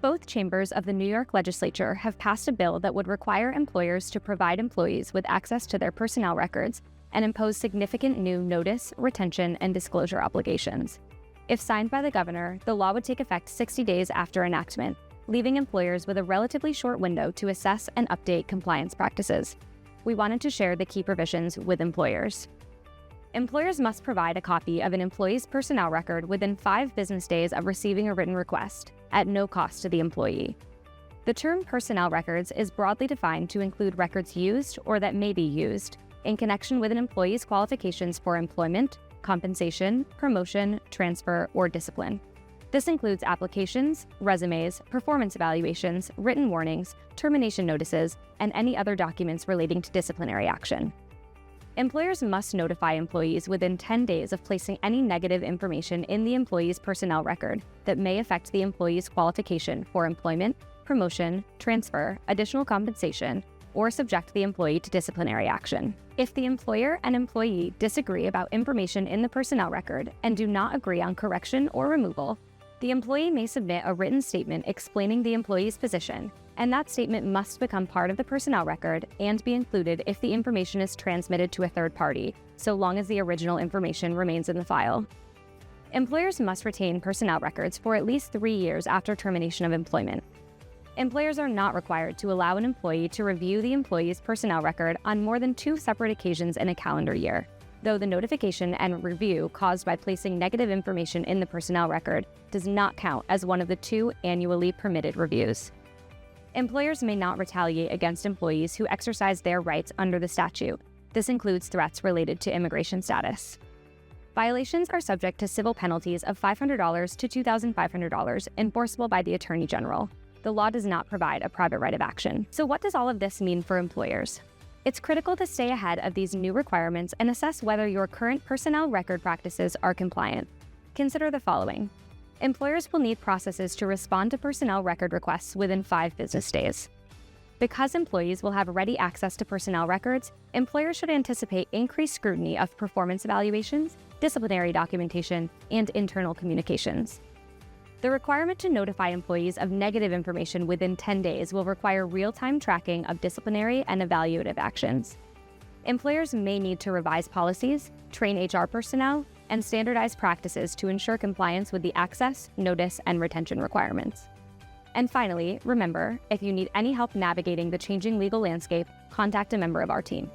Both chambers of the New York Legislature have passed a bill that would require employers to provide employees with access to their personnel records and impose significant new notice, retention, and disclosure obligations. If signed by the governor, the law would take effect 60 days after enactment, leaving employers with a relatively short window to assess and update compliance practices. We wanted to share the key provisions with employers. Employers must provide a copy of an employee's personnel record within 5 business days of receiving a written request, at no cost to the employee. The term personnel records is broadly defined to include records used or that may be used in connection with an employee's qualifications for employment, compensation, promotion, transfer, or discipline. This includes applications, resumes, performance evaluations, written warnings, termination notices, and any other documents relating to disciplinary action. Employers must notify employees within 10 days of placing any negative information in the employee's personnel record that may affect the employee's qualification for employment, promotion, transfer, additional compensation, or subject the employee to disciplinary action. If the employer and employee disagree about information in the personnel record and do not agree on correction or removal, the employee may submit a written statement explaining the employee's position, and that statement must become part of the personnel record and be included if the information is transmitted to a third party, so long as the original information remains in the file. Employers must retain personnel records for at least 3 years after termination of employment. Employers are not required to allow an employee to review the employee's personnel record on more than 2 separate occasions in a calendar year, though the notification and review caused by placing negative information in the personnel record does not count as one of the 2 annually permitted reviews. Employers may not retaliate against employees who exercise their rights under the statute. This includes threats related to immigration status. Violations are subject to civil penalties of $500 to $2,500 enforceable by the Attorney General. The law does not provide a private right of action. So what does all of this mean for employers? It's critical to stay ahead of these new requirements and assess whether your current personnel record practices are compliant. Consider the following. Employers will need processes to respond to personnel record requests within 5 business days. Because employees will have ready access to personnel records, employers should anticipate increased scrutiny of performance evaluations, disciplinary documentation, and internal communications. The requirement to notify employees of negative information within 10 days will require real-time tracking of disciplinary and evaluative actions. Employers may need to revise policies, train HR personnel, and standardize practices to ensure compliance with the access, notice, and retention requirements. And finally, remember, if you need any help navigating the changing legal landscape, contact a member of our team.